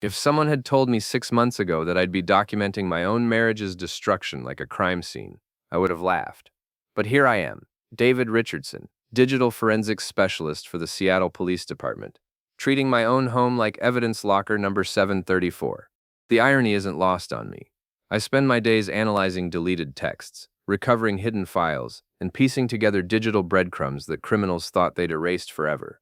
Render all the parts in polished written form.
If someone had told me 6 months ago that I'd be documenting my own marriage's destruction like a crime scene, I would have laughed. But here I am, David Richardson, digital forensics specialist for the Seattle Police Department, treating my own home like evidence locker number 734. The irony isn't lost on me. I spend my days analyzing deleted texts, recovering hidden files, and piecing together digital breadcrumbs that criminals thought they'd erased forever.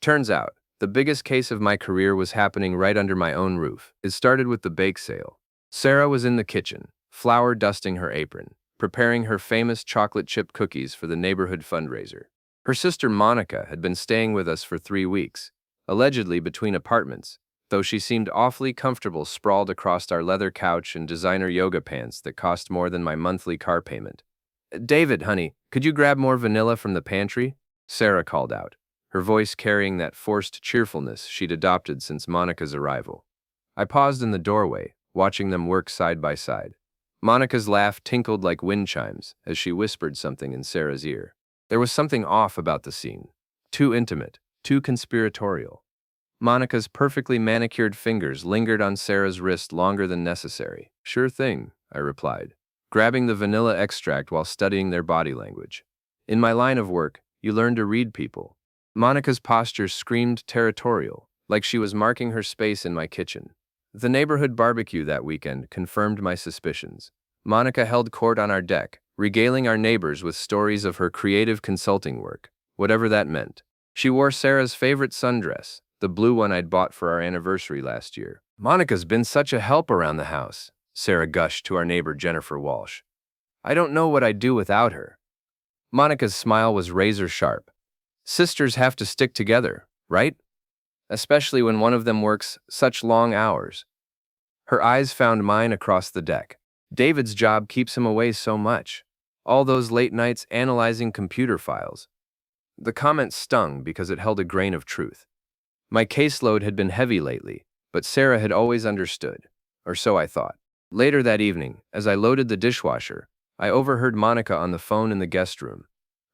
Turns out, the biggest case of my career was happening right under my own roof. It started with the bake sale. Sarah was in the kitchen, flour dusting her apron, preparing her famous chocolate chip cookies for the neighborhood fundraiser. Her sister Monica had been staying with us for 3 weeks, allegedly between apartments, though she seemed awfully comfortable sprawled across our leather couch and designer yoga pants that cost more than my monthly car payment. "David, honey, could you grab more vanilla from the pantry?" Sarah called out, her voice carrying that forced cheerfulness she'd adopted since Monica's arrival. I paused in the doorway, watching them work side by side. Monica's laugh tinkled like wind chimes as she whispered something in Sarah's ear. There was something off about the scene. Too intimate, too conspiratorial. Monica's perfectly manicured fingers lingered on Sarah's wrist longer than necessary. "Sure thing," I replied, grabbing the vanilla extract while studying their body language. In my line of work, you learn to read people. Monica's posture screamed territorial, like she was marking her space in my kitchen. The neighborhood barbecue that weekend confirmed my suspicions. Monica held court on our deck, regaling our neighbors with stories of her creative consulting work, whatever that meant. She wore Sarah's favorite sundress, the blue one I'd bought for our anniversary last year. "Monica's been such a help around the house," Sarah gushed to our neighbor Jennifer Walsh. "I don't know what I'd do without her." Monica's smile was razor sharp. "Sisters have to stick together, right? Especially when one of them works such long hours." Her eyes found mine across the deck. "David's job keeps him away so much. All those late nights analyzing computer files." The comment stung because it held a grain of truth. My caseload had been heavy lately, but Sarah had always understood, or so I thought. Later that evening, as I loaded the dishwasher, I overheard Monica on the phone in the guest room.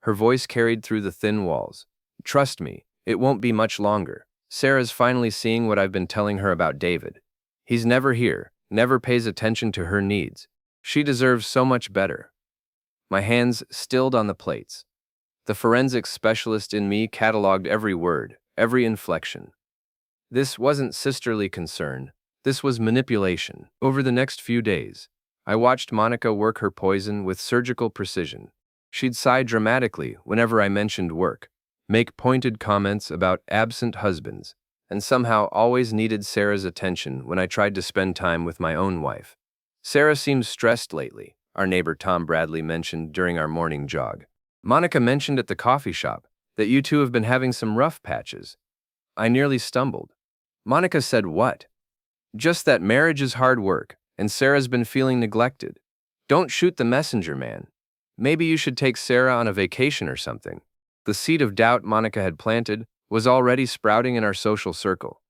Her voice carried through the thin walls. "Trust me, it won't be much longer. Sarah's finally seeing what I've been telling her about David. He's never here, never pays attention to her needs. She deserves so much better." My hands stilled on the plates. The forensics specialist in me cataloged every word, every inflection. This wasn't sisterly concern. This was manipulation. Over the next few days, I watched Monica work her poison with surgical precision. She'd sigh dramatically whenever I mentioned work, make pointed comments about absent husbands, and somehow always needed Sarah's attention when I tried to spend time with my own wife. "Sarah seems stressed lately," our neighbor Tom Bradley mentioned during our morning jog. "Monica mentioned at the coffee shop that you two have been having some rough patches." I nearly stumbled. "Monica said what?" "Just that marriage is hard work, and Sarah's been feeling neglected." "Don't shoot the messenger, man. Maybe you should take Sarah on a vacation or something." The seed of doubt Monica had planted was already sprouting in our social circle.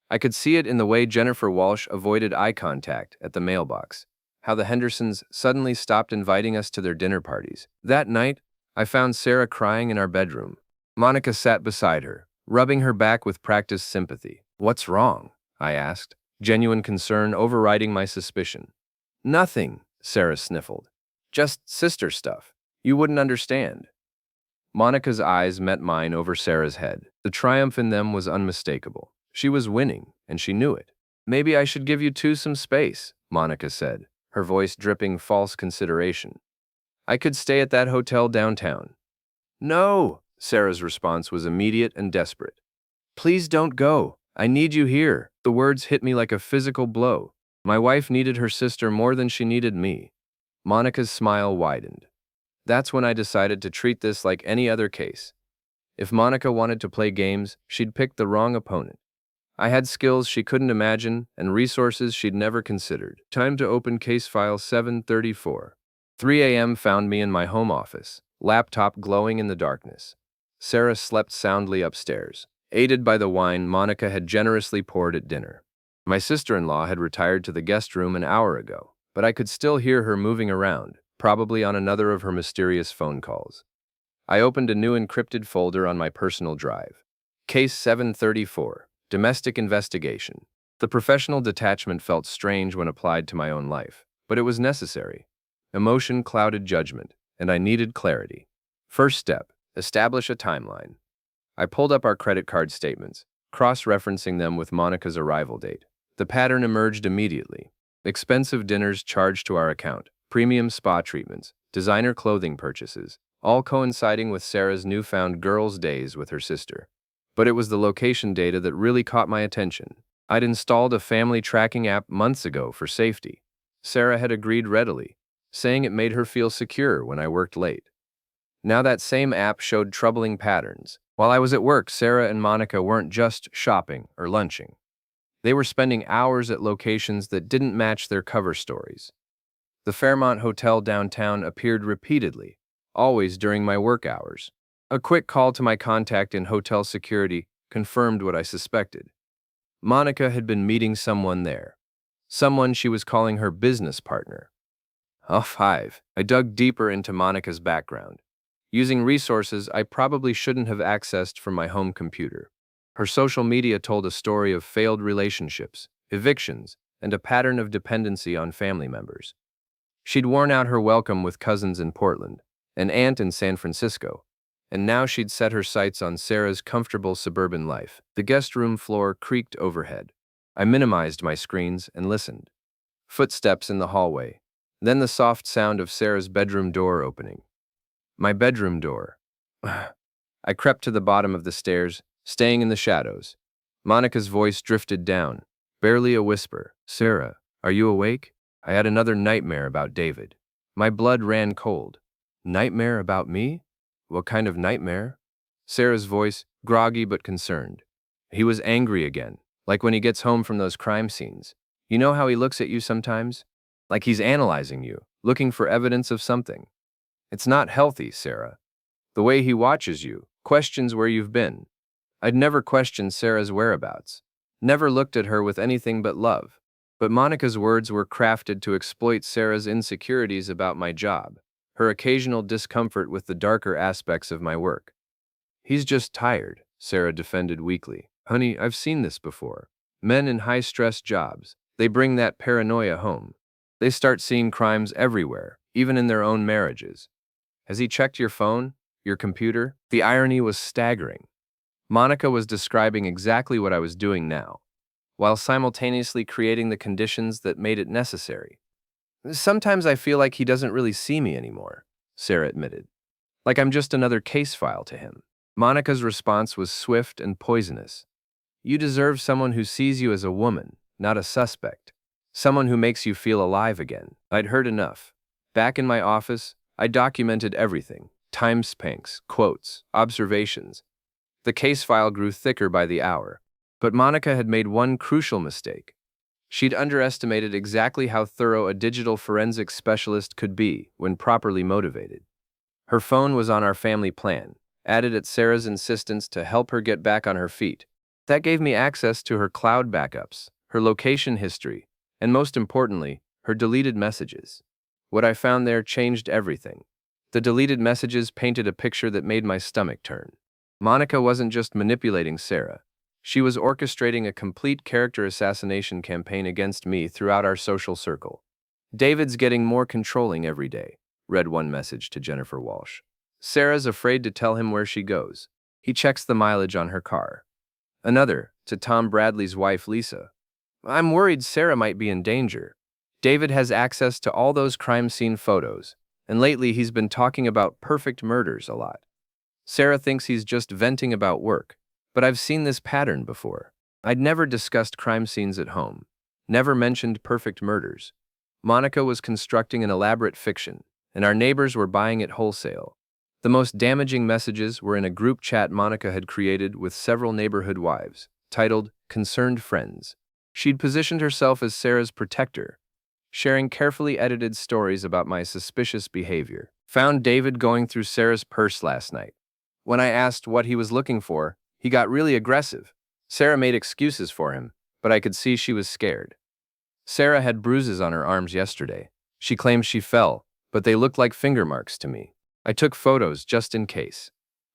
I could see it in the way Jennifer Walsh avoided eye contact at the mailbox, how the Hendersons suddenly stopped inviting us to their dinner parties. That night, I found Sarah crying in our bedroom. Monica sat beside her, rubbing her back with practiced sympathy. "What's wrong?" I asked, genuine concern overriding my suspicion. "Nothing," Sarah sniffled. "Just sister stuff. You wouldn't understand." Monica's eyes met mine over Sarah's head. The triumph in them was unmistakable. She was winning, and she knew it. "Maybe I should give you two some space," Monica said, her voice dripping false consideration. "I could stay at that hotel downtown." "No!" Sarah's response was immediate and desperate. "Please don't go. I need you here." The words hit me like a physical blow. My wife needed her sister more than she needed me. Monica's smile widened. That's when I decided to treat this like any other case. If Monica wanted to play games, she'd pick the wrong opponent. I had skills she couldn't imagine and resources she'd never considered. Time to open case file 734. 3 a.m. found me in my home office, laptop glowing in the darkness. Sarah slept soundly upstairs, aided by the wine Monica had generously poured at dinner. My sister-in-law had retired to the guest room an hour ago, but I could still hear her moving around, probably on another of her mysterious phone calls. I opened a new encrypted folder on my personal drive. Case 734, Domestic Investigation. The professional detachment felt strange when applied to my own life, but it was necessary. Emotion clouded judgment, and I needed clarity. First step, establish a timeline. I pulled up our credit card statements, cross-referencing them with Monica's arrival date. The pattern emerged immediately. Expensive dinners charged to our account, premium spa treatments, designer clothing purchases, all coinciding with Sarah's newfound girls' days with her sister. But it was the location data that really caught my attention. I'd installed a family tracking app months ago for safety. Sarah had agreed readily, saying it made her feel secure when I worked late. Now that same app showed troubling patterns. While I was at work, Sarah and Monica weren't just shopping or lunching. They were spending hours at locations that didn't match their cover stories. The Fairmont Hotel downtown appeared repeatedly, always during my work hours. A quick call to my contact in hotel security confirmed what I suspected. Monica had been meeting someone there. Someone she was calling her business partner. Oh, 5. I dug deeper into Monica's background, using resources I probably shouldn't have accessed from my home computer. Her social media told a story of failed relationships, evictions, and a pattern of dependency on family members. She'd worn out her welcome with cousins in Portland, an aunt in San Francisco, and now she'd set her sights on Sarah's comfortable suburban life. The guest room floor creaked overhead. I minimized my screens and listened. Footsteps in the hallway, then the soft sound of Sarah's bedroom door opening. My bedroom door. I crept to the bottom of the stairs, staying in the shadows. Monica's voice drifted down, barely a whisper. "Sarah, are you awake? I had another nightmare about David." My blood ran cold. Nightmare about me? What kind of nightmare? Sarah's voice, groggy but concerned. He was angry again, like when he gets home from those crime scenes. You know how he looks at you sometimes? Like he's analyzing you, looking for evidence of something. It's not healthy, Sarah. The way he watches you, questions where you've been. I'd never questioned Sarah's whereabouts, never looked at her with anything but love. But Monica's words were crafted to exploit Sarah's insecurities about my job, her occasional discomfort with the darker aspects of my work. "He's just tired," Sarah defended weakly. "Honey, I've seen this before. Men in high-stress jobs, they bring that paranoia home. They start seeing crimes everywhere, even in their own marriages. Has he checked your phone, your computer?" The irony was staggering. Monica was describing exactly what I was doing now, while simultaneously creating the conditions that made it necessary. "Sometimes I feel like he doesn't really see me anymore," Sarah admitted. "Like I'm just another case file to him." Monica's response was swift and poisonous. "You deserve someone who sees you as a woman, not a suspect. Someone who makes you feel alive again." I'd heard enough. Back in my office, I documented everything. Timestamps, quotes, observations. The case file grew thicker by the hour. But Monica had made one crucial mistake. She'd underestimated exactly how thorough a digital forensics specialist could be when properly motivated. Her phone was on our family plan, added at Sarah's insistence to help her get back on her feet. That gave me access to her cloud backups, her location history, and most importantly, her deleted messages. What I found there changed everything. The deleted messages painted a picture that made my stomach turn. Monica wasn't just manipulating Sarah. She was orchestrating a complete character assassination campaign against me throughout our social circle. "David's getting more controlling every day," read one message to Jennifer Walsh. "Sarah's afraid to tell him where she goes. He checks the mileage on her car." Another, to Tom Bradley's wife Lisa. "I'm worried Sarah might be in danger. David has access to all those crime scene photos, and lately he's been talking about perfect murders a lot. Sarah thinks he's just venting about work. But I've seen this pattern before. I'd never discussed crime scenes at home, never mentioned perfect murders. Monica was constructing an elaborate fiction, and our neighbors were buying it wholesale. The most damaging messages were in a group chat Monica had created with several neighborhood wives, titled Concerned Friends. She'd positioned herself as Sarah's protector, sharing carefully edited stories about my suspicious behavior. "Found David going through Sarah's purse last night. When I asked what he was looking for, he got really aggressive. Sarah made excuses for him, but I could see she was scared. Sarah had bruises on her arms yesterday. She claims she fell, but they looked like finger marks to me. I took photos just in case."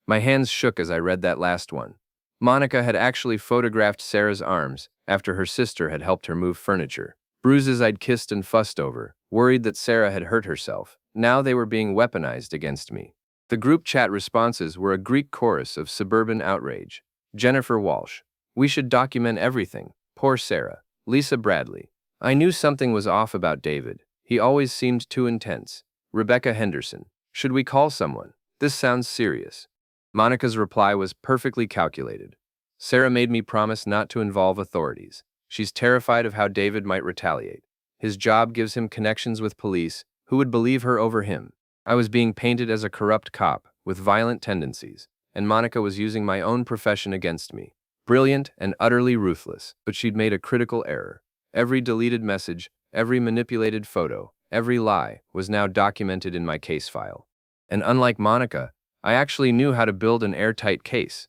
My hands shook as I read that last one. Monica had actually photographed Sarah's arms, after her sister had helped her move furniture. Bruises I'd kissed and fussed over, worried that Sarah had hurt herself. Now they were being weaponized against me. The group chat responses were a Greek chorus of suburban outrage. Jennifer Walsh. We should document everything. Poor Sarah. Lisa Bradley. I knew something was off about David. He always seemed too intense. Rebecca Henderson. Should we call someone? This sounds serious. Monica's reply was perfectly calculated. Sarah made me promise not to involve authorities. She's terrified of how David might retaliate. His job gives him connections with police who would believe her over him. I was being painted as a corrupt cop with violent tendencies, and Monica was using my own profession against me. Brilliant and utterly ruthless, but she'd made a critical error. Every deleted message, every manipulated photo, every lie was now documented in my case file. And unlike Monica, I actually knew how to build an airtight case.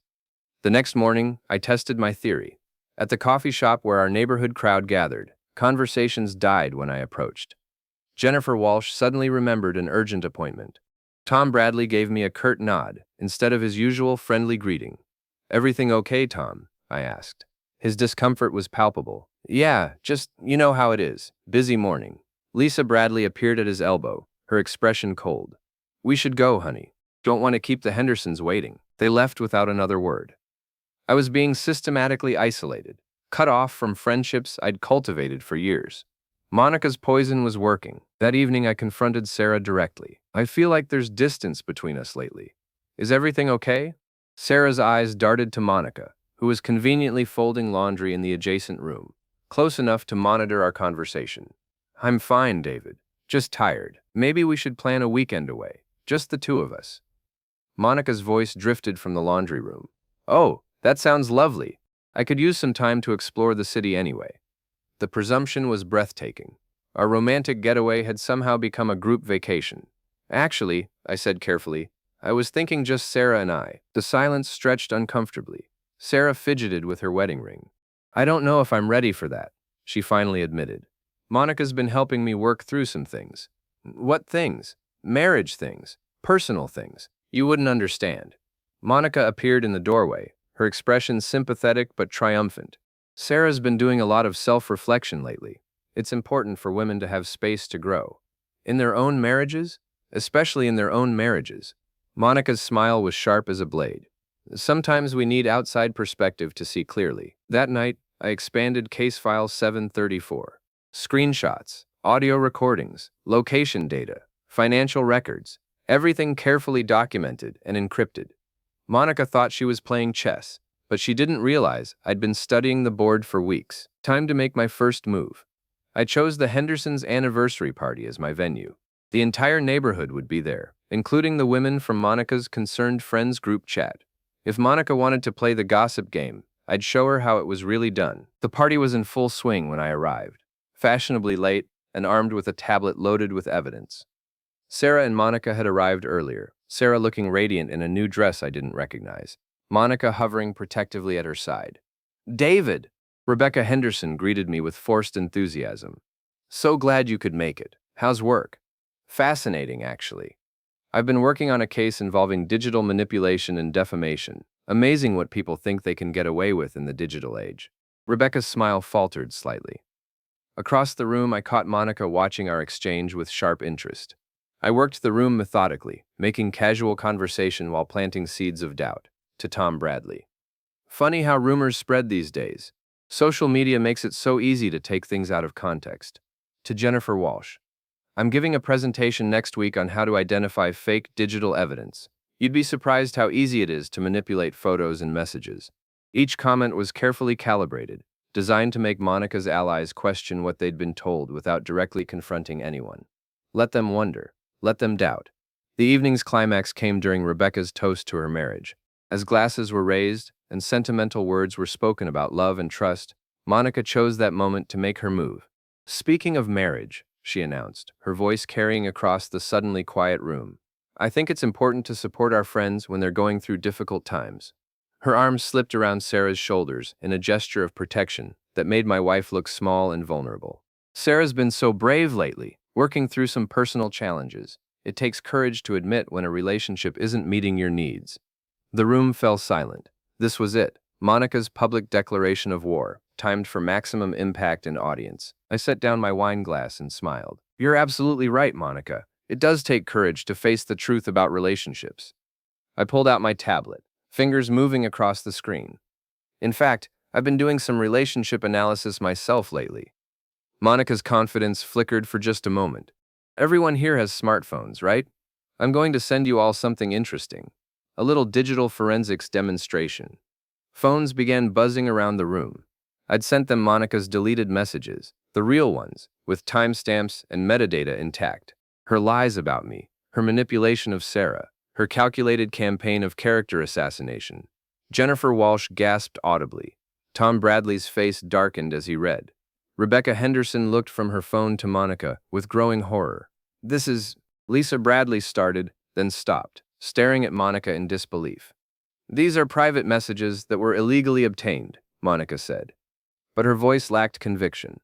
The next morning, I tested my theory. At the coffee shop where our neighborhood crowd gathered, conversations died when I approached. Jennifer Walsh suddenly remembered an urgent appointment. Tom Bradley gave me a curt nod, instead of his usual friendly greeting. "Everything okay, Tom?" I asked. His discomfort was palpable. "Yeah, just, you know how it is. Busy morning." Lisa Bradley appeared at his elbow, her expression cold. "We should go, honey. Don't want to keep the Hendersons waiting." They left without another word. I was being systematically isolated, cut off from friendships I'd cultivated for years. Monica's poison was working. That evening I confronted Sarah directly. "I feel like there's distance between us lately. Is everything okay?" Sarah's eyes darted to Monica, who was conveniently folding laundry in the adjacent room, close enough to monitor our conversation. "I'm fine, David. Just tired. Maybe we should plan a weekend away. Just the two of us." Monica's voice drifted from the laundry room. "Oh, that sounds lovely. I could use some time to explore the city anyway." The presumption was breathtaking. Our romantic getaway had somehow become a group vacation. "Actually," I said carefully, "I was thinking just Sarah and I." The silence stretched uncomfortably. Sarah fidgeted with her wedding ring. "I don't know if I'm ready for that," she finally admitted. "Monica's been helping me work through some things." "What things?" "Marriage things. Personal things. You wouldn't understand." Monica appeared in the doorway, her expression sympathetic but triumphant. "Sarah's been doing a lot of self-reflection lately. It's important for women to have space to grow. In their own marriages? Especially in their own marriages." Monica's smile was sharp as a blade. "Sometimes we need outside perspective to see clearly." That night, I expanded case file 734. Screenshots, audio recordings, location data, financial records, everything carefully documented and encrypted. Monica thought she was playing chess, but she didn't realize I'd been studying the board for weeks. Time to make my first move. I chose the Hendersons' anniversary party as my venue. The entire neighborhood would be there, including the women from Monica's Concerned Friends group chat. If Monica wanted to play the gossip game, I'd show her how it was really done. The party was in full swing when I arrived, fashionably late and armed with a tablet loaded with evidence. Sarah and Monica had arrived earlier, Sarah looking radiant in a new dress I didn't recognize, Monica hovering protectively at her side. "David!" Rebecca Henderson greeted me with forced enthusiasm. "So glad you could make it. How's work?" "Fascinating, actually. I've been working on a case involving digital manipulation and defamation. Amazing what people think they can get away with in the digital age." Rebecca's smile faltered slightly. Across the room, I caught Monica watching our exchange with sharp interest. I worked the room methodically, making casual conversation while planting seeds of doubt. To Tom Bradley. "Funny how rumors spread these days. Social media makes it so easy to take things out of context." To Jennifer Walsh. "I'm giving a presentation next week on how to identify fake digital evidence. You'd be surprised how easy it is to manipulate photos and messages." Each comment was carefully calibrated, designed to make Monica's allies question what they'd been told without directly confronting anyone. Let them wonder. Let them doubt. The evening's climax came during Rebecca's toast to her marriage. As glasses were raised and sentimental words were spoken about love and trust, Monica chose that moment to make her move. "Speaking of marriage," she announced, her voice carrying across the suddenly quiet room, "I think it's important to support our friends when they're going through difficult times." Her arms slipped around Sarah's shoulders in a gesture of protection that made my wife look small and vulnerable. "Sarah's been so brave lately, working through some personal challenges. It takes courage to admit when a relationship isn't meeting your needs." The room fell silent. This was it, Monica's public declaration of war. timed for maximum impact and audience. I set down my wine glass and smiled. You're absolutely right, Monica. It does take courage to face the truth about relationships. I pulled out my tablet, fingers moving across the screen. In fact, I've been doing some relationship analysis myself lately. Monica's confidence flickered for just a moment. Everyone here has smartphones, right? I'm going to send you all something interesting. A little digital forensics demonstration. Phones began buzzing around the room. I'd sent them Monica's deleted messages, the real ones, with timestamps and metadata intact. Her lies about me, her manipulation of Sarah, her calculated campaign of character assassination. Jennifer Walsh gasped audibly. Tom Bradley's face darkened as he read. Rebecca Henderson looked from her phone to Monica with growing horror. This is... Lisa Bradley started, then stopped, staring at Monica in disbelief. These are private messages that were illegally obtained, Monica said. But her voice lacked conviction.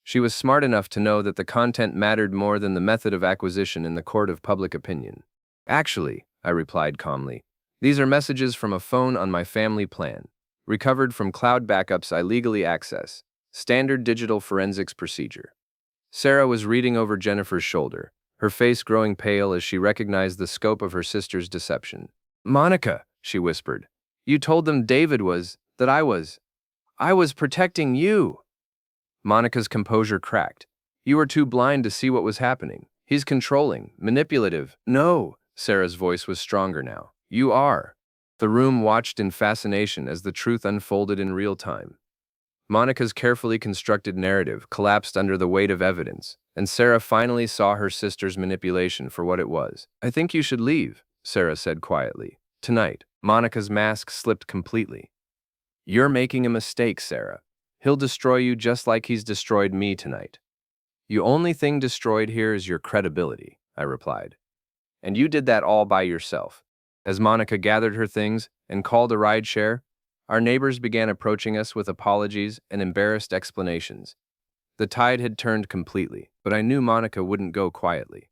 She was smart enough to know that the content mattered more than the method of acquisition in the court of public opinion. Actually, I replied calmly, these are messages from a phone on my family plan, recovered from cloud backups I legally access. Standard digital forensics procedure. Sarah was reading over Jennifer's shoulder, her face growing pale as she recognized the scope of her sister's deception. Monica, she whispered, you told them that I was protecting you. Monica's composure cracked. You were too blind to see what was happening. He's controlling, manipulative. No, Sarah's voice was stronger now. You are. The room watched in fascination as the truth unfolded in real time. Monica's carefully constructed narrative collapsed under the weight of evidence, and Sarah finally saw her sister's manipulation for what it was. I think you should leave, Sarah said quietly. Tonight. Monica's mask slipped completely. You're making a mistake, Sarah. He'll destroy you just like he's destroyed me tonight. The only thing destroyed here is your credibility, I replied. And you did that all by yourself. As Monica gathered her things and called a rideshare, our neighbors began approaching us with apologies and embarrassed explanations. The tide had turned completely, but I knew Monica wouldn't go quietly.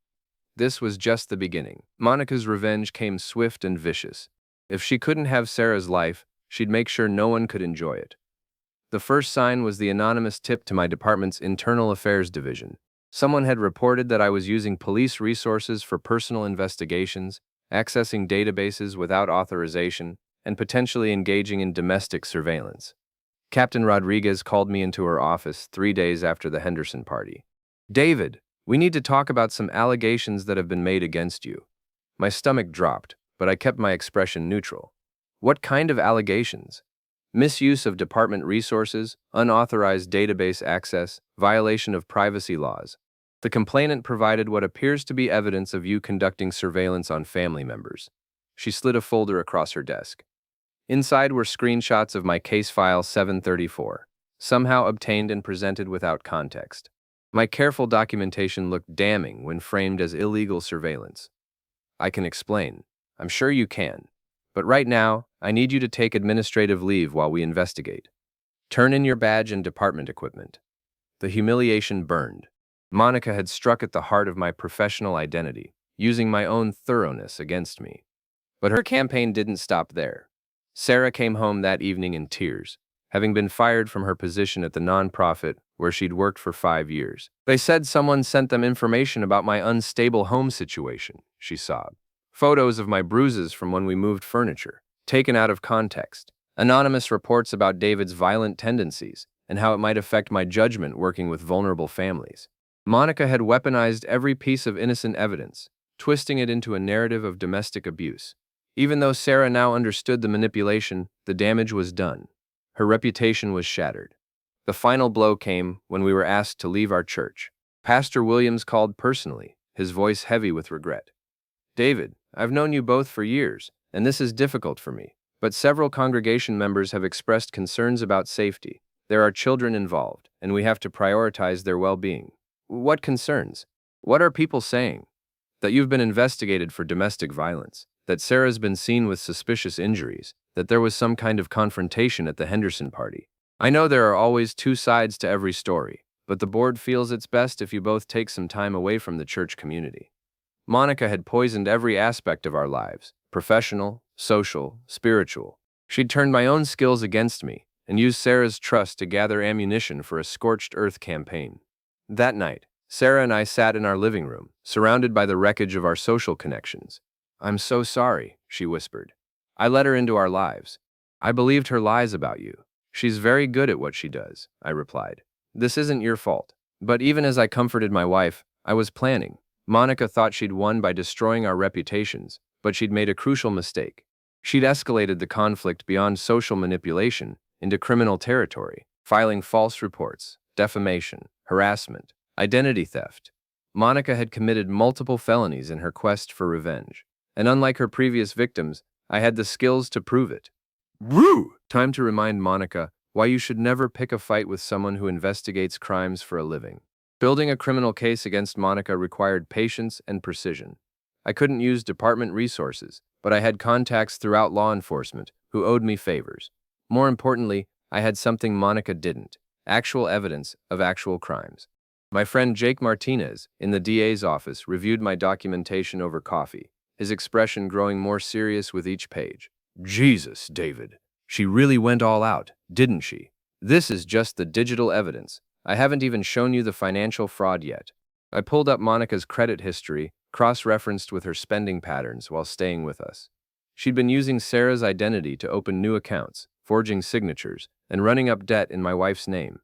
This was just the beginning. Monica's revenge came swift and vicious. If she couldn't have Sarah's life, she'd make sure no one could enjoy it. The first sign was the anonymous tip to my department's Internal Affairs Division. Someone had reported that I was using police resources for personal investigations, accessing databases without authorization, and potentially engaging in domestic surveillance. Captain Rodriguez called me into her office 3 days after the Henderson party. David, we need to talk about some allegations that have been made against you. My stomach dropped, but I kept my expression neutral. What kind of allegations? Misuse of department resources, unauthorized database access, violation of privacy laws. The complainant provided what appears to be evidence of you conducting surveillance on family members. She slid a folder across her desk. Inside were screenshots of my case file 734, somehow obtained and presented without context. My careful documentation looked damning when framed as illegal surveillance. I can explain. I'm sure you can. But right now, I need you to take administrative leave while we investigate. Turn in your badge and department equipment. The humiliation burned. Monica had struck at the heart of my professional identity, using my own thoroughness against me. But her campaign didn't stop there. Sarah came home that evening in tears, having been fired from her position at the nonprofit where she'd worked for 5 years. They said someone sent them information about my unstable home situation, she sobbed. Photos of my bruises from when we moved furniture, taken out of context. Anonymous reports about David's violent tendencies and how it might affect my judgment working with vulnerable families. Monica had weaponized every piece of innocent evidence, twisting it into a narrative of domestic abuse. Even though Sarah now understood the manipulation, the damage was done. Her reputation was shattered. The final blow came when we were asked to leave our church. Pastor Williams called personally, his voice heavy with regret. David, I've known you both for years, and this is difficult for me, but several congregation members have expressed concerns about safety. There are children involved, and we have to prioritize their well-being. What concerns? What are people saying? That you've been investigated for domestic violence, that Sarah's been seen with suspicious injuries, that there was some kind of confrontation at the Henderson party. I know there are always two sides to every story, but the board feels it's best if you both take some time away from the church community. Monica had poisoned every aspect of our lives, professional, social, spiritual. She'd turned my own skills against me, and used Sarah's trust to gather ammunition for a scorched earth campaign. That night, Sarah and I sat in our living room, surrounded by the wreckage of our social connections. "I'm so sorry," she whispered. "I let her into our lives. I believed her lies about you. She's very good at what she does," I replied. "This isn't your fault." But even as I comforted my wife, I was planning. Monica thought she'd won by destroying our reputations, but she'd made a crucial mistake. She'd escalated the conflict beyond social manipulation into criminal territory, filing false reports, defamation, harassment, identity theft. Monica had committed multiple felonies in her quest for revenge, and unlike her previous victims, I had the skills to prove it. Woo! Time to remind Monica why you should never pick a fight with someone who investigates crimes for a living. Building a criminal case against Monica required patience and precision. I couldn't use department resources, but I had contacts throughout law enforcement who owed me favors. More importantly, I had something Monica didn't: actual evidence of actual crimes. My friend Jake Martinez, in the DA's office, reviewed my documentation over coffee, his expression growing more serious with each page. "Jesus, David. She really went all out, didn't she? This is just the digital evidence. I haven't even shown you the financial fraud yet." I pulled up Monica's credit history, cross-referenced with her spending patterns while staying with us. She'd been using Sarah's identity to open new accounts, forging signatures, and running up debt in my wife's name.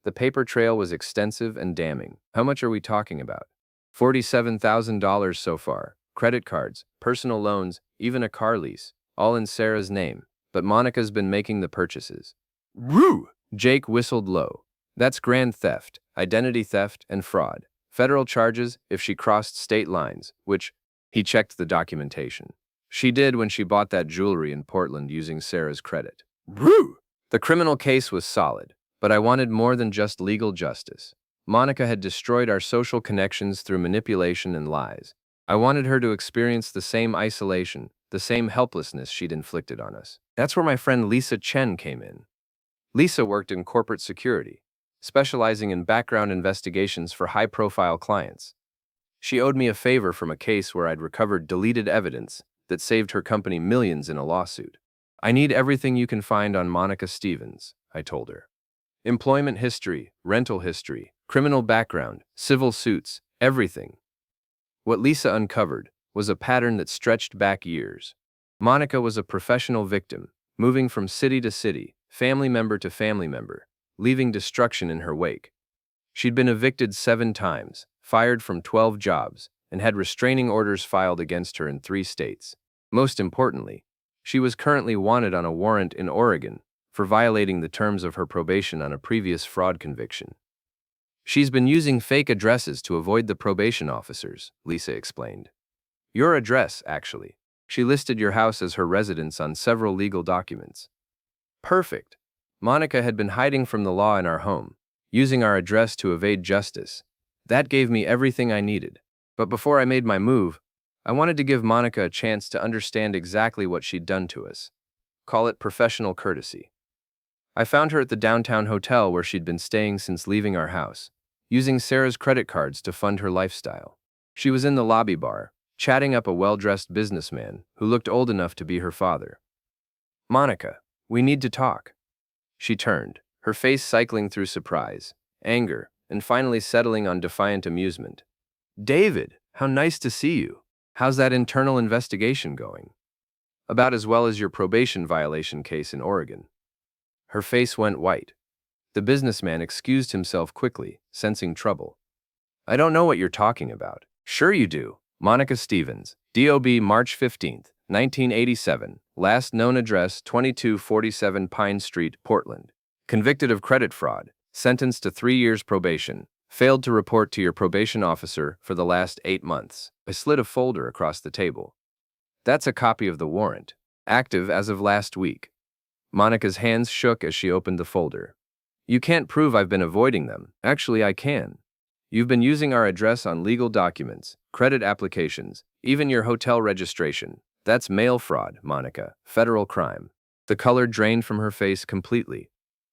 The paper trail was extensive and damning. How much are we talking about? $47,000 so far. Credit cards, personal loans, even a car lease, all in Sarah's name. But Monica's been making the purchases. Woo! Jake whistled low. "That's grand theft, identity theft, and fraud. Federal charges if she crossed state lines," which, he checked the documentation. "She did when she bought that jewelry in Portland using Sarah's credit." Woo! The criminal case was solid, but I wanted more than just legal justice. Monica had destroyed our social connections through manipulation and lies. I wanted her to experience the same isolation, the same helplessness she'd inflicted on us. That's where my friend Lisa Chen came in. Lisa worked in corporate security, specializing in background investigations for high-profile clients. She owed me a favor from a case where I'd recovered deleted evidence that saved her company millions in a lawsuit. "I need everything you can find on Monica Stevens," I told her. "Employment history, rental history, criminal background, civil suits, everything." What Lisa uncovered was a pattern that stretched back years. Monica was a professional victim, moving from city to city, family member to family member, leaving destruction in her wake. She'd been evicted 7 times, fired from 12 jobs, and had restraining orders filed against her in 3 states. Most importantly, she was currently wanted on a warrant in Oregon for violating the terms of her probation on a previous fraud conviction. "She's been using fake addresses to avoid the probation officers," Lisa explained. "Your address, actually. She listed your house as her residence on several legal documents." Perfect. Monica had been hiding from the law in our home, using our address to evade justice. That gave me everything I needed. But before I made my move, I wanted to give Monica a chance to understand exactly what she'd done to us. Call it professional courtesy. I found her at the downtown hotel where she'd been staying since leaving our house, using Sarah's credit cards to fund her lifestyle. She was in the lobby bar, chatting up a well-dressed businessman who looked old enough to be her father. "Monica, we need to talk." She turned, her face cycling through surprise, anger, and finally settling on defiant amusement. "David, how nice to see you. How's that internal investigation going?" "About as well as your probation violation case in Oregon." Her face went white. The businessman excused himself quickly, sensing trouble. "I don't know what you're talking about." "Sure you do. Monica Stevens, DOB March 15, 1987, last known address 2247 Pine Street, Portland. Convicted of credit fraud, sentenced to 3 years probation, failed to report to your probation officer for the last 8 months. I slid a folder across the table. "That's a copy of the warrant, active as of last week." Monica's hands shook as she opened the folder. "You can't prove I've been avoiding them. Actually, I can. You've been using our address on legal documents, credit applications, even your hotel registration. That's mail fraud, Monica, federal crime." The color drained from her face completely.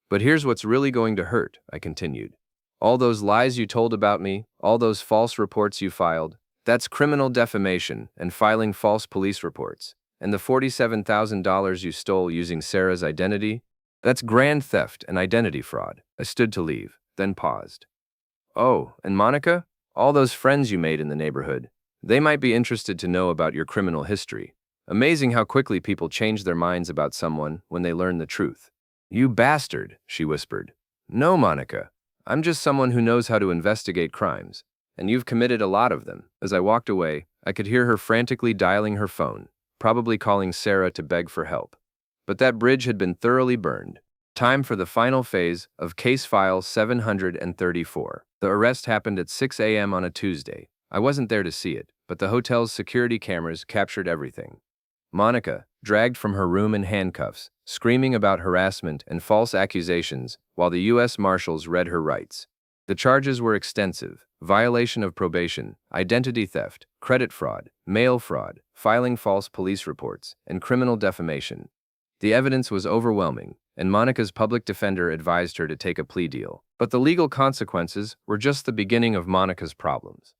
"But here's what's really going to hurt," I continued. "All those lies you told about me, all those false reports you filed, that's criminal defamation and filing false police reports. And the $47,000 you stole using Sarah's identity, That's grand theft and identity fraud. I stood to leave, then paused. Oh, and Monica? All those friends you made in the neighborhood. They might be interested to know about your criminal history. Amazing how quickly people change their minds about someone when they learn the truth. You bastard, she whispered. No, Monica. I'm just someone who knows how to investigate crimes. And you've committed a lot of them. As I walked away, I could hear her frantically dialing her phone, probably calling Sarah to beg for help. But that bridge had been thoroughly burned. Time for the final phase of Case File 734. The arrest happened at 6 a.m. on a Tuesday. I wasn't there to see it, but the hotel's security cameras captured everything. Monica, dragged from her room in handcuffs, screaming about harassment and false accusations while the U.S. Marshals read her rights. The charges were extensive: violation of probation, identity theft, credit fraud, mail fraud, filing false police reports, and criminal defamation. The evidence was overwhelming, and Monica's public defender advised her to take a plea deal. But the legal consequences were just the beginning of Monica's problems.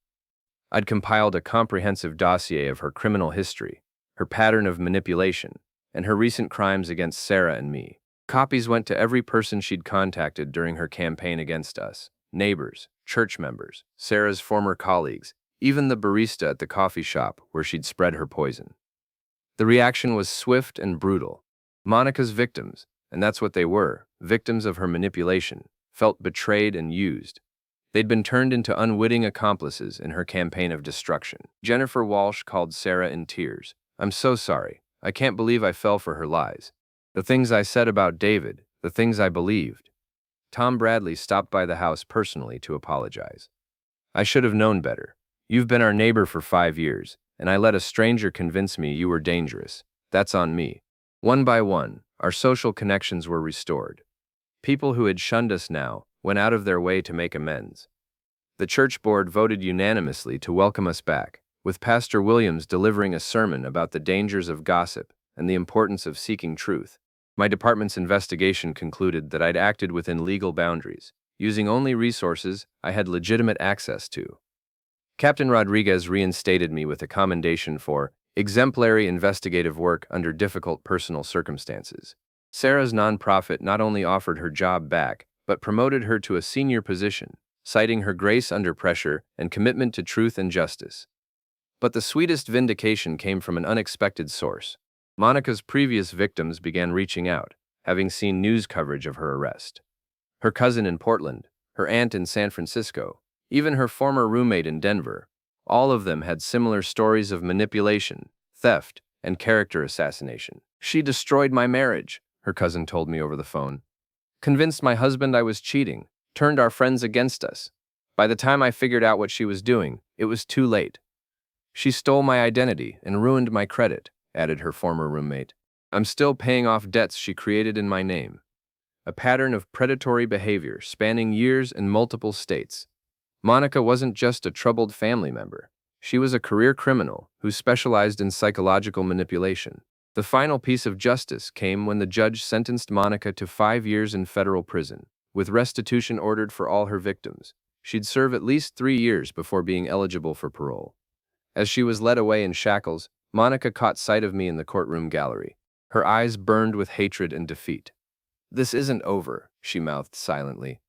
I'd compiled a comprehensive dossier of her criminal history, her pattern of manipulation, and her recent crimes against Sarah and me. Copies went to every person she'd contacted during her campaign against us: neighbors, church members, Sarah's former colleagues, even the barista at the coffee shop where she'd spread her poison. The reaction was swift and brutal. Monica's victims, and that's what they were, victims of her manipulation, felt betrayed and used. They'd been turned into unwitting accomplices in her campaign of destruction. Jennifer Walsh called Sarah in tears. I'm so sorry. I can't believe I fell for her lies. The things I said about David, the things I believed. Tom Bradley stopped by the house personally to apologize. I should have known better. You've been our neighbor for 5 years, and I let a stranger convince me you were dangerous. That's on me. One by one, our social connections were restored. People who had shunned us now went out of their way to make amends. The church board voted unanimously to welcome us back, with Pastor Williams delivering a sermon about the dangers of gossip and the importance of seeking truth. My department's investigation concluded that I'd acted within legal boundaries, using only resources I had legitimate access to. Captain Rodriguez reinstated me with a commendation for exemplary investigative work under difficult personal circumstances. Sarah's nonprofit not only offered her job back, but promoted her to a senior position, citing her grace under pressure and commitment to truth and justice. But the sweetest vindication came from an unexpected source. Monica's previous victims began reaching out, having seen news coverage of her arrest. Her cousin in Portland, her aunt in San Francisco, even her former roommate in Denver, all of them had similar stories of manipulation, theft, and character assassination. She destroyed my marriage, her cousin told me over the phone. Convinced my husband I was cheating, turned our friends against us. By the time I figured out what she was doing, it was too late. She stole my identity and ruined my credit, added her former roommate. I'm still paying off debts she created in my name. A pattern of predatory behavior spanning years in multiple states. Monica wasn't just a troubled family member. She was a career criminal who specialized in psychological manipulation. The final piece of justice came when the judge sentenced Monica to 5 years in federal prison, with restitution ordered for all her victims. She'd serve at least 3 years before being eligible for parole. As she was led away in shackles, Monica caught sight of me in the courtroom gallery. Her eyes burned with hatred and defeat. This isn't over, she mouthed silently.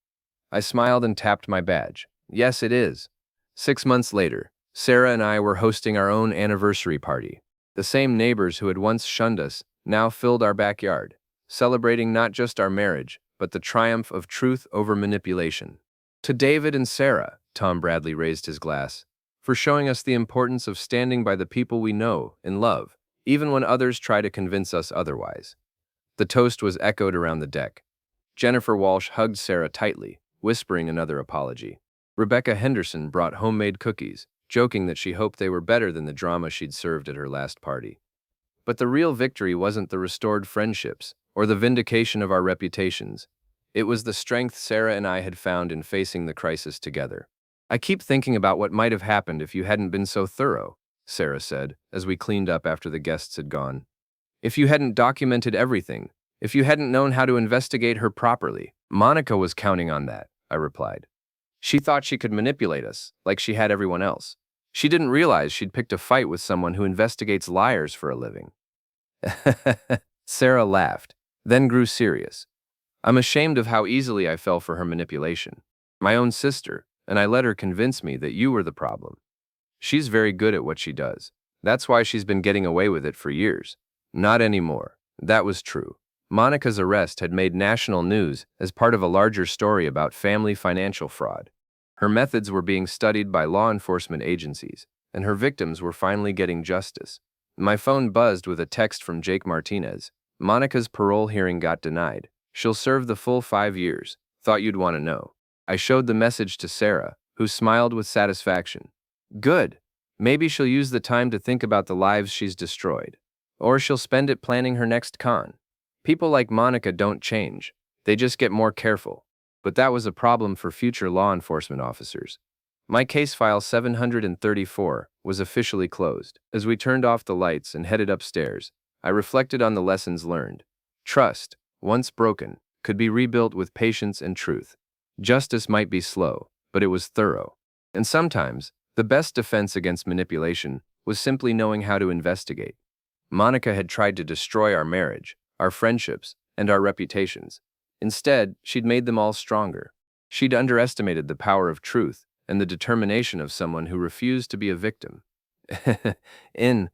I smiled and tapped my badge. Yes, it is. 6 months later, Sarah and I were hosting our own anniversary party. The same neighbors who had once shunned us now filled our backyard, celebrating not just our marriage, but the triumph of truth over manipulation. To David and Sarah, Tom Bradley raised his glass, for showing us the importance of standing by the people we know and love, even when others try to convince us otherwise. The toast was echoed around the deck. Jennifer Walsh hugged Sarah tightly, whispering another apology. Rebecca Henderson brought homemade cookies, joking that she hoped they were better than the drama she'd served at her last party. But the real victory wasn't the restored friendships or the vindication of our reputations. It was the strength Sarah and I had found in facing the crisis together. I keep thinking about what might have happened if you hadn't been so thorough, Sarah said, as we cleaned up after the guests had gone. If you hadn't documented everything, if you hadn't known how to investigate her properly. Monica was counting on that, I replied. She thought she could manipulate us, like she had everyone else. She didn't realize she'd picked a fight with someone who investigates liars for a living. Sarah laughed, then grew serious. I'm ashamed of how easily I fell for her manipulation. My own sister, and I let her convince me that you were the problem. She's very good at what she does. That's why she's been getting away with it for years. Not anymore. That was true. Monica's arrest had made national news as part of a larger story about family financial fraud. Her methods were being studied by law enforcement agencies, and her victims were finally getting justice. My phone buzzed with a text from Jake Martinez. Monica's parole hearing got denied. She'll serve the full 5 years. Thought you'd want to know. I showed the message to Sarah, who smiled with satisfaction. Good. Maybe she'll use the time to think about the lives she's destroyed. Or she'll spend it planning her next con. People like Monica don't change. They just get more careful. But that was a problem for future law enforcement officers. My case file 734 was officially closed. As we turned off the lights and headed upstairs, I reflected on the lessons learned. Trust, once broken, could be rebuilt with patience and truth. Justice might be slow, but it was thorough. And sometimes, the best defense against manipulation was simply knowing how to investigate. Monica had tried to destroy our marriage, our friendships, and our reputations. Instead, she'd made them all stronger. She'd underestimated the power of truth and the determination of someone who refused to be a victim. In